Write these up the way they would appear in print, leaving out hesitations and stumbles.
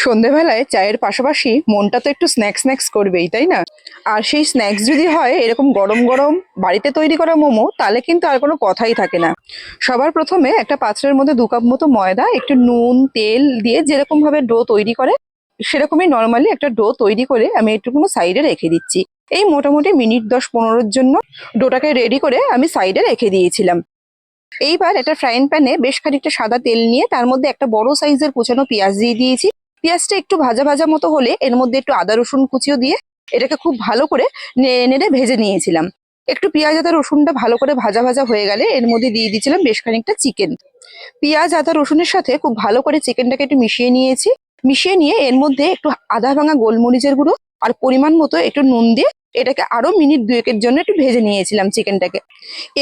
সন্ধেবেলায় চায়ের পাশাপাশি মনটা তো একটু স্ন্যাক্স স্ন্যাক্স করবেই, তাই না? আর সেই স্ন্যাক্স যদি হয় এরকম গরম গরম বাড়িতে তৈরি করা মোমো, তাহলে কিন্তু আর কোনো কথাই থাকে না। সবার প্রথমে একটা পাত্রের মধ্যে 2 কাপ মতো ময়দা, একটু নুন, তেল দিয়ে যেরকম ভাবে ডো তৈরি করে সেরকমই নর্মালি একটা ডো তৈরি করে আমি একটুকুনো সাইডে রেখে দিচ্ছি। এই মোটামুটি মিনিট 10-15-র জন্য ডোটাকে রেডি করে আমি সাইডে রেখে দিয়েছিলাম। এইবার একটা ফ্রাইং প্যানে বেশ খানিকটা সাদা তেল নিয়ে তার মধ্যে একটা বড় সাইজের কুচানো পেঁয়াজ দিয়ে দিয়েছি। পেঁয়াজটা একটু ভাজা ভাজা মতো হলে এর মধ্যে একটু আদা রসুন কুচিও দিয়ে এটাকে খুব ভালো করে নেড়ে নেড়ে ভেজে নিয়েছিলাম। একটু পেঁয়াজ আদা রসুনটা ভালো করে ভাজা ভাজা হয়ে গেলে এর মধ্যে দিয়ে দিয়েছিলাম বেশ খানিকটা চিকেন। পেঁয়াজ আদা রসুনের সাথে খুব ভালো করে চিকেনটাকে একটু মিশিয়ে নিয়েছি। মিশিয়ে নিয়ে এর মধ্যে একটু আধা ভাঙা গোলমরিচের গুঁড়ো আর পরিমাণ মতো একটু নুন দিয়ে এটাকে আরো মিনিট 2-এর জন্য একটু ভেজে নিয়েছিলাম চিকেনটাকে।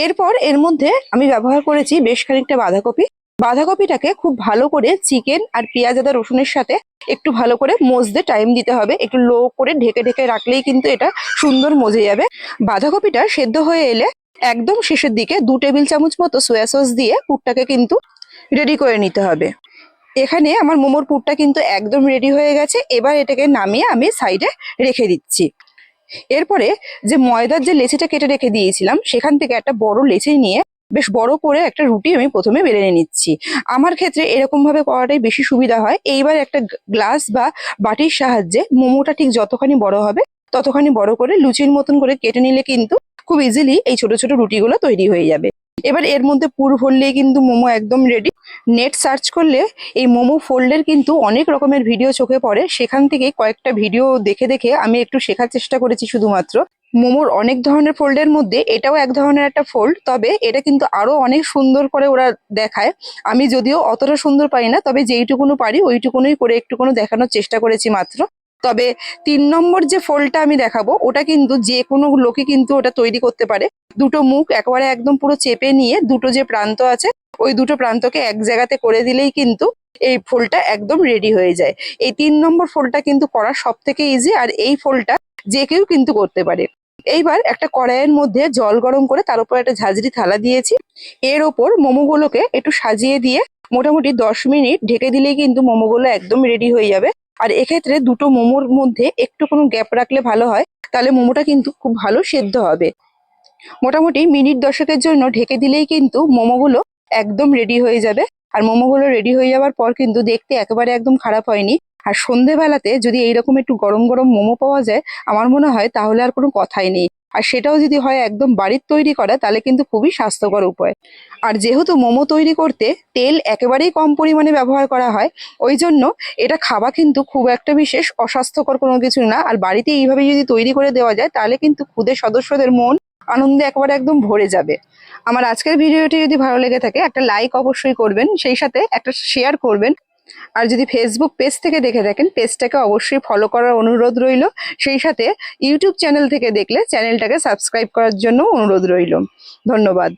এরপর এর মধ্যে আমি ব্যবহার করেছি বেশ খানিকটা বাঁধাকপি। বাঁধাকপিটাকে খুব ভালো করে চিকেন আর পেঁয়াজ আদা রসুনের সাথে একটু ভালো করে মজতে টাইম দিতে হবে। একটু লো করে ঢেকে ঢেকে রাখলেই কিন্তু এটা সুন্দর মজে যাবে। বাঁধাকপিটা সেদ্ধ হয়ে এলে একদম শেষের দিকে 2 টেবিল চামচ মতো সয়া সস দিয়ে পুরটাকে কিন্তু রেডি করে নিতে হবে। এখানে আমার মোমোর পুরটা কিন্তু একদম রেডি হয়ে গেছে। এবার এটাকে নামিয়ে আমি সাইডে রেখে দিচ্ছি। এরপরে যে ময়দার যে লেচিটা কেটে রেখে দিয়েছিলাম সেখান থেকে একটা বড় লেচি নিয়ে বেশ বড় করে একটা রুটি আমি প্রথমে বেলে নিচ্ছি। আমার ক্ষেত্রে এরকম ভাবে করাটাই বেশি সুবিধা হয়। এইবার একটা গ্লাস বা বাটির সাহায্যে মোমোটা ঠিক যতখানি বড় হবে ততখানি বড় করে লুচির মতন করে কেটে নিলে কিন্তু খুব ইজিলি এই ছোট ছোট রুটিগুলো তৈরি হয়ে যাবে। এবার এর মধ্যে পুর ভরলেই কিন্তু মোমো একদম রেডি। নেট সার্চ করলে এই মোমো ফোল্ডের কিন্তু অনেক রকমের ভিডিও চোখে পড়ে। সেখান থেকে কয়েকটা ভিডিও দেখে দেখে আমি একটু শেখার চেষ্টা করেছি শুধুমাত্র। মোমোর অনেক ধরনের ফোল্ডের মধ্যে এটাও এক ধরনের একটা ফোল্ড, তবে এটা কিন্তু আরো অনেক সুন্দর করে ওরা দেখায়। আমি যদিও অতটা সুন্দর পারি না, তবে যেইটুকুনো পারি ওইটুকুনোই করে একটুকুনো দেখানোর চেষ্টা করেছি মাত্র। তবে 3 নম্বর যে ফোল্ডটা আমি দেখাবো ওটা কিন্তু যে কোনো লোকে কিন্তু ওটা তৈরি করতে পারে। দুটো মুখ একেবারে একদম পুরো চেপে নিয়ে দুটো যে প্রান্ত আছে ওই দুটো প্রান্তকে এক জায়গাতে করে দিলেই কিন্তু এই ফোল্ডটা একদম রেডি হয়ে যায়। এই 3 নম্বর ফোল্ডটা কিন্তু করা সব থেকে ইজি, আর এই ফোল্ডটা যে কেউ কিন্তু করতে পারে। এইবার একটা কড়াইয়ের মধ্যে জল গরম করে তার উপর একটা ঝাঁঝরি থালা দিয়েছি। এর ওপর মোমোগুলোকে একটু সাজিয়ে দিয়ে মোটামুটি 10 মিনিট ঢেকে দিলেই কিন্তু মোমোগুলো একদম রেডি হয়ে যাবে। আর এক্ষেত্রে দুটো মোমোর মধ্যে একটু কোনো গ্যাপ রাখলে ভালো হয়, তাহলে মোমোটা কিন্তু খুব ভালো সেদ্ধ হবে। মোটামুটি মিনিট 10-এর জন্য ঢেকে দিলেই কিন্তু মোমোগুলো একদম রেডি হয়ে যাবে। আর মোমোগুলো রেডি হয়ে যাওয়ার পর কিন্তু দেখতে একেবারে একদম খারাপ হয়নি। আর সন্ধেবেলাতে যদি এইরকম একটু গরম গরম মোমো পাওয়া যায় আমার মনে হয় তাহলে আর কোনো কথাই নেই। আর সেটাও যদি হয় একদম বাড়ির তৈরি করা তাহলে কিন্তু খুবই স্বাস্থ্যকর উপায়। আর যেহেতু মোমো তৈরি করতে তেল একেবারেই কম পরিমাণে ব্যবহার করা হয়, ওই জন্য এটা খাওয়া কিন্তু খুব একটা বিশেষ অস্বাস্থ্যকর কোনো কিছু না। আর বাড়িতে এইভাবে যদি তৈরি করে দেওয়া যায় তাহলে কিন্তু খুদে সদস্যদের মন আনন্দে একেবারে একদম ভরে যাবে। আমার আজকের ভিডিওটি যদি ভালো লেগে থাকে একটা লাইক অবশ্যই করবেন, সেই সাথে একটা শেয়ার করবেন। আর যদি ফেসবুক পেজ থেকে দেখে থাকেন পেজটাকে অবশ্যই ফলো করার অনুরোধ রইল। সেই সাথে ইউটিউব চ্যানেল থেকে দেখলে চ্যানেলটাকে সাবস্ক্রাইব করার জন্য অনুরোধ রইল। ধন্যবাদ।